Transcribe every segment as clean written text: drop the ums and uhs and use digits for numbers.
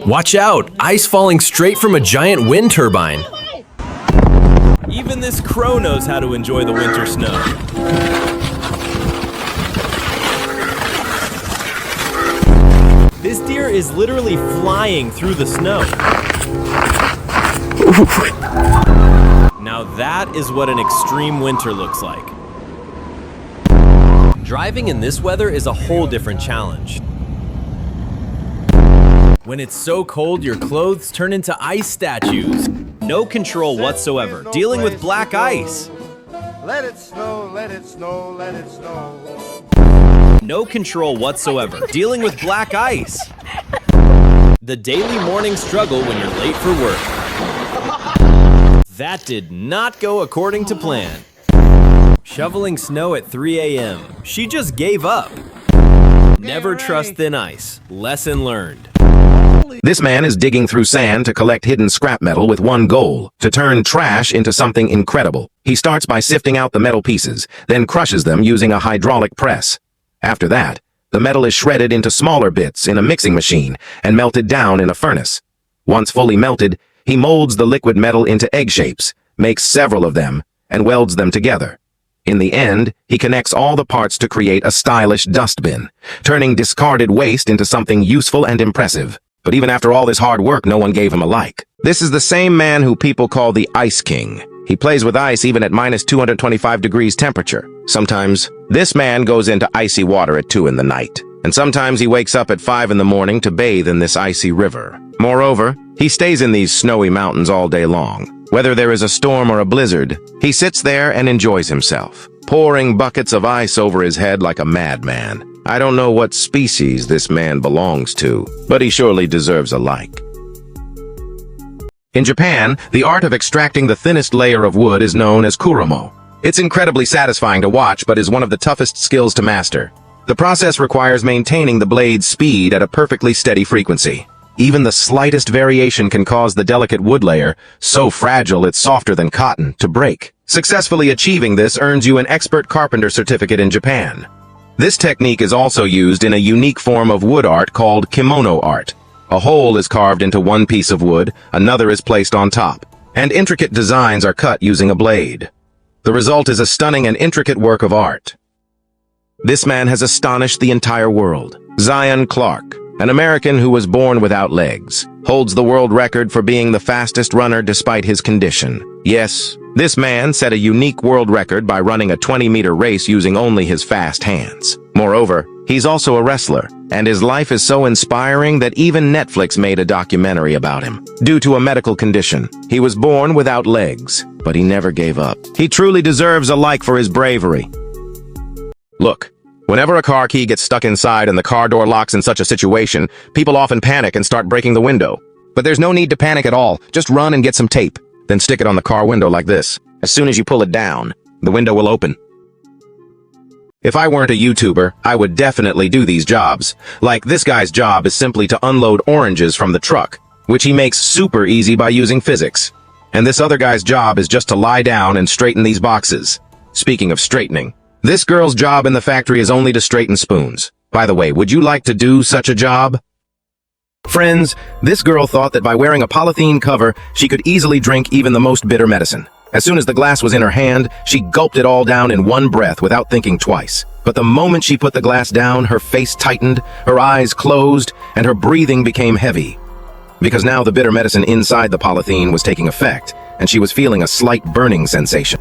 Watch out! Ice falling straight from a giant wind turbine. Even this crow knows how to enjoy the winter snow. This deer is literally flying through the snow. Now that is what an extreme winter looks like. Driving in this weather is a whole different challenge. When it's so cold, your clothes turn into ice statues. No control whatsoever, dealing with black ice. Let it snow, let it snow, let it snow. No control whatsoever, dealing with black ice. The daily morning struggle when you're late for work. That did not go according to plan. Shoveling snow at 3 a.m. She just gave up. Never trust thin ice. Lesson learned. This man is digging through sand to collect hidden scrap metal with one goal: to turn trash into something incredible. He starts by sifting out the metal pieces, then crushes them using a hydraulic press. After that, the metal is shredded into smaller bits in a mixing machine and melted down in a furnace. Once fully melted, he molds the liquid metal into egg shapes, makes several of them, and welds them together. In the end, he connects all the parts to create a stylish dustbin, turning discarded waste into something useful and impressive. But even after all this hard work, no one gave him a like. This is the same man who people call the Ice King. He plays with ice even at minus 225 degrees temperature. Sometimes, this man goes into icy water at 2 in the night. And sometimes he wakes up at 5 in the morning to bathe in this icy river. Moreover, he stays in these snowy mountains all day long. Whether there is a storm or a blizzard, he sits there and enjoys himself, pouring buckets of ice over his head like a madman. I don't know what species this man belongs to, but he surely deserves a like. In Japan, the art of extracting the thinnest layer of wood is known as kuromo. It's incredibly satisfying to watch, but is one of the toughest skills to master. The process requires maintaining the blade's speed at a perfectly steady frequency. Even the slightest variation can cause the delicate wood layer, so fragile it's softer than cotton, to break. Successfully achieving this earns you an expert carpenter certificate in Japan. This technique is also used in a unique form of wood art called kimono art. A hole is carved into one piece of wood, another is placed on top, and intricate designs are cut using a blade. The result is a stunning and intricate work of art. This man has astonished the entire world. Zion Clark, an American who was born without legs, holds the world record for being the fastest runner despite his condition. Yes, this man set a unique world record by running a 20-meter race using only his fast hands. Moreover, he's also a wrestler, and his life is so inspiring that even Netflix made a documentary about him. Due to a medical condition, he was born without legs, but he never gave up. He truly deserves a like for his bravery. Look, whenever a car key gets stuck inside and the car door locks in such a situation, people often panic and start breaking the window. But there's no need to panic at all. Just run and get some tape. Then stick it on the car window like this. As soon as you pull it down, the window will open. If I weren't a YouTuber, I would definitely do these jobs. Like this guy's job is simply to unload oranges from the truck, which he makes super easy by using physics. And this other guy's job is just to lie down and straighten these boxes. Speaking of straightening, this girl's job in the factory is only to straighten spoons. By the way, would you like to do such a job? Friends, this girl thought that by wearing a polythene cover, she could easily drink even the most bitter medicine. As soon as the glass was in her hand, she gulped it all down in one breath without thinking twice. But the moment she put the glass down, her face tightened, her eyes closed, and her breathing became heavy. Because now the bitter medicine inside the polythene was taking effect, and she was feeling a slight burning sensation.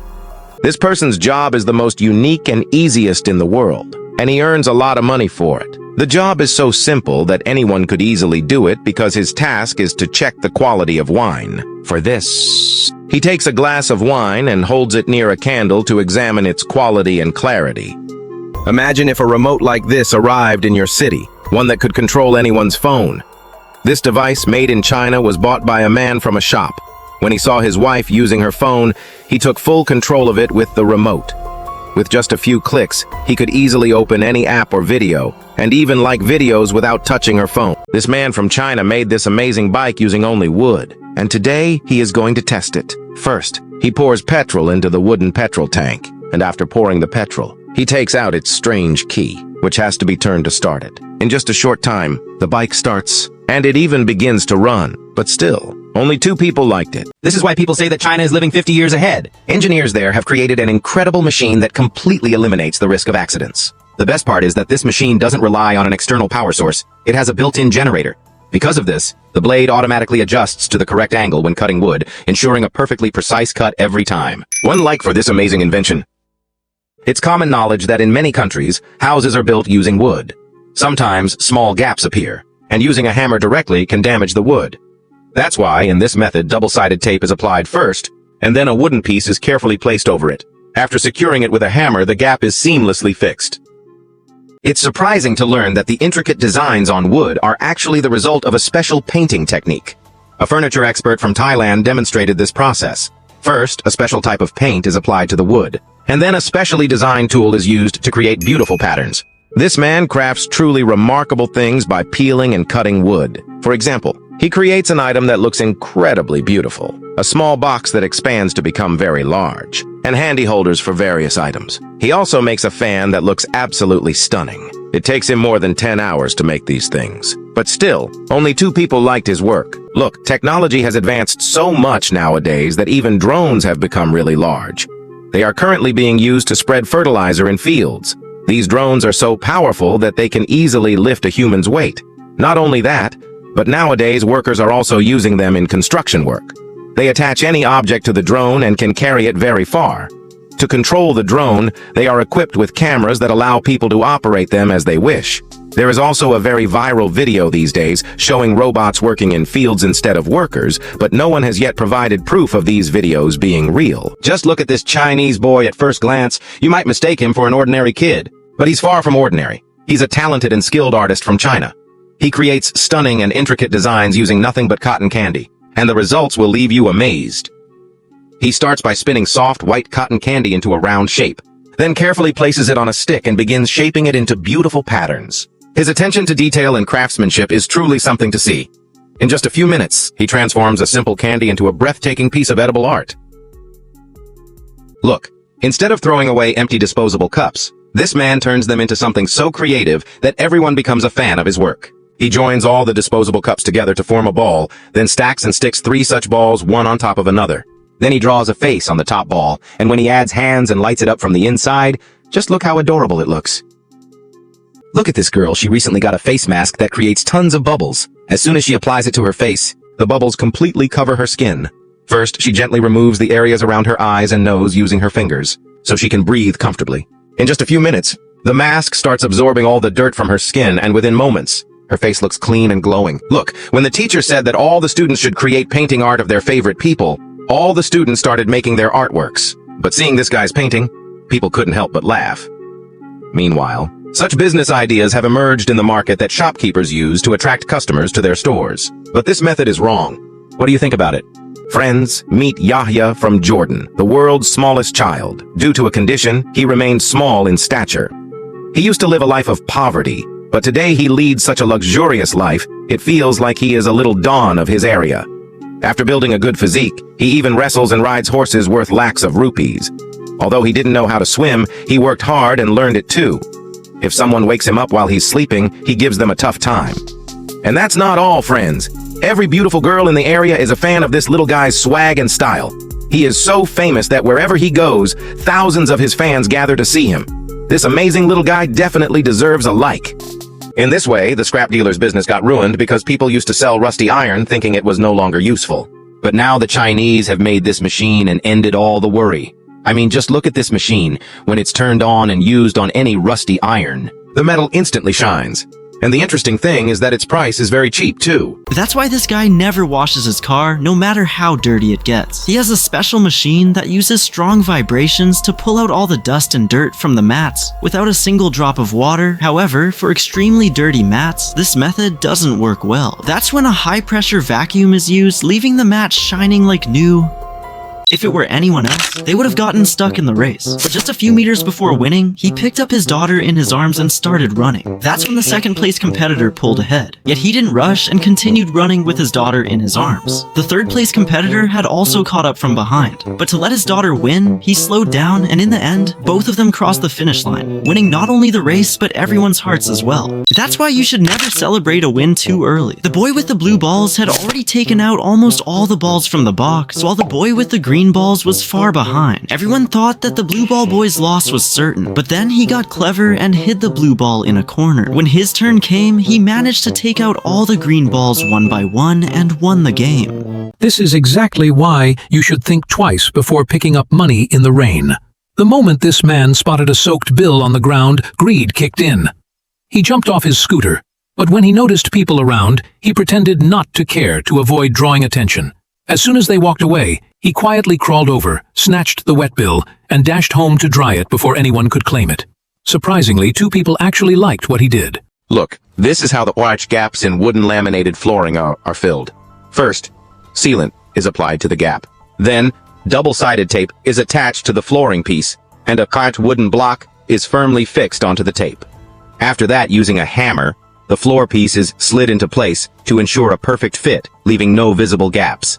This person's job is the most unique and easiest in the world, and he earns a lot of money for it. The job is so simple that anyone could easily do it because his task is to check the quality of wine. For this, he takes a glass of wine and holds it near a candle to examine its quality and clarity. Imagine if a remote like this arrived in your city, one that could control anyone's phone. This device, made in China, was bought by a man from a shop. When he saw his wife using her phone, he took full control of it with the remote. With just a few clicks, he could easily open any app or video, and even like videos without touching her phone. This man from China made this amazing bike using only wood, and today he is going to test it. First, he pours petrol into the wooden petrol tank, and after pouring the petrol, he takes out its strange key, which has to be turned to start it. In just a short time, the bike starts, and it even begins to run. But still, only 2 people liked it. This is why people say that China is living 50 years ahead. Engineers there have created an incredible machine that completely eliminates the risk of accidents. The best part is that this machine doesn't rely on an external power source. It has a built-in generator. Because of this, the blade automatically adjusts to the correct angle when cutting wood, ensuring a perfectly precise cut every time. One like for this amazing invention. It's common knowledge that in many countries, houses are built using wood. Sometimes small gaps appear, and using a hammer directly can damage the wood. That's why, in this method, double-sided tape is applied first, and then a wooden piece is carefully placed over it. After securing it with a hammer, the gap is seamlessly fixed. It's surprising to learn that the intricate designs on wood are actually the result of a special painting technique. A furniture expert from Thailand demonstrated this process. First, a special type of paint is applied to the wood, and then a specially designed tool is used to create beautiful patterns. This man crafts truly remarkable things by peeling and cutting wood. For example, he creates an item that looks incredibly beautiful, a small box that expands to become very large, and handy holders for various items. He also makes a fan that looks absolutely stunning. It takes him more than 10 hours to make these things. But still, only 2 people liked his work. Look, technology has advanced so much nowadays that even drones have become really large. They are currently being used to spread fertilizer in fields. These drones are so powerful that they can easily lift a human's weight. Not only that, but nowadays workers are also using them in construction work. They attach any object to the drone and can carry it very far. To control the drone, they are equipped with cameras that allow people to operate them as they wish. There is also a very viral video these days showing robots working in fields instead of workers, but no one has yet provided proof of these videos being real. Just look at this Chinese boy at first glance. You might mistake him for an ordinary kid, but he's far from ordinary. He's a talented and skilled artist from China. He creates stunning and intricate designs using nothing but cotton candy, and the results will leave you amazed. He starts by spinning soft, white cotton candy into a round shape, then carefully places it on a stick and begins shaping it into beautiful patterns. His attention to detail and craftsmanship is truly something to see. In just a few minutes, he transforms a simple candy into a breathtaking piece of edible art. Look, instead of throwing away empty disposable cups, this man turns them into something so creative that everyone becomes a fan of his work. He joins all the disposable cups together to form a ball, then stacks and sticks 3 such balls one on top of another. Then he draws a face on the top ball, and when he adds hands and lights it up from the inside, just look how adorable it looks. Look at this girl, she recently got a face mask that creates tons of bubbles. As soon as she applies it to her face, the bubbles completely cover her skin. First, she gently removes the areas around her eyes and nose using her fingers, so she can breathe comfortably. In just a few minutes, the mask starts absorbing all the dirt from her skin, and within moments, her face looks clean and glowing. Look, when the teacher said that all the students should create painting art of their favorite people, all the students started making their artworks. But seeing this guy's painting, people couldn't help but laugh. Meanwhile, such business ideas have emerged in the market that shopkeepers use to attract customers to their stores. But this method is wrong. What do you think about it? Friends, meet Yahya from Jordan, the world's smallest child. Due to a condition, he remained small in stature. He used to live a life of poverty, but today he leads such a luxurious life, it feels like he is a little Don of his area. After building a good physique, he even wrestles and rides horses worth lakhs of rupees. Although he didn't know how to swim, he worked hard and learned it too. If someone wakes him up while he's sleeping, he gives them a tough time. And that's not all, friends. Every beautiful girl in the area is a fan of this little guy's swag and style. He is so famous that wherever he goes, thousands of his fans gather to see him. This amazing little guy definitely deserves a like. In this way, the scrap dealer's business got ruined because people used to sell rusty iron thinking it was no longer useful. But now the Chinese have made this machine and ended all the worry. I mean, just look at this machine. When it's turned on and used on any rusty iron, the metal instantly shines. And the interesting thing is that its price is very cheap, too. That's why this guy never washes his car, no matter how dirty it gets. He has a special machine that uses strong vibrations to pull out all the dust and dirt from the mats without a single drop of water. However, for extremely dirty mats, this method doesn't work well. That's when a high-pressure vacuum is used, leaving the mats shining like new. If it were anyone else, they would have gotten stuck in the race. But just a few meters before winning, he picked up his daughter in his arms and started running. That's when the second place competitor pulled ahead. Yet he didn't rush and continued running with his daughter in his arms. The third place competitor had also caught up from behind. But to let his daughter win, he slowed down, and in the end, both of them crossed the finish line, winning not only the race, but everyone's hearts as well. That's why you should never celebrate a win too early. The boy with the blue balls had already taken out almost all the balls from the box, while the boy with the green balls was far behind. Everyone thought that the blue ball boy's loss was certain, but then he got clever and hid the blue ball in a corner. When his turn came, he managed to take out all the green balls one by one and won the game. This is exactly why you should think twice before picking up money in the rain. The moment this man spotted a soaked bill on the ground, greed kicked in. He jumped off his scooter, but when he noticed people around, he pretended not to care to avoid drawing attention. As soon as they walked away, he quietly crawled over, snatched the wet bill, and dashed home to dry it before anyone could claim it. Surprisingly, 2 people actually liked what he did. Look, this is how the large gaps in wooden laminated flooring are filled. First, sealant is applied to the gap. Then, double-sided tape is attached to the flooring piece, and a cut wooden block is firmly fixed onto the tape. After that, using a hammer, the floor piece is slid into place to ensure a perfect fit, leaving no visible gaps.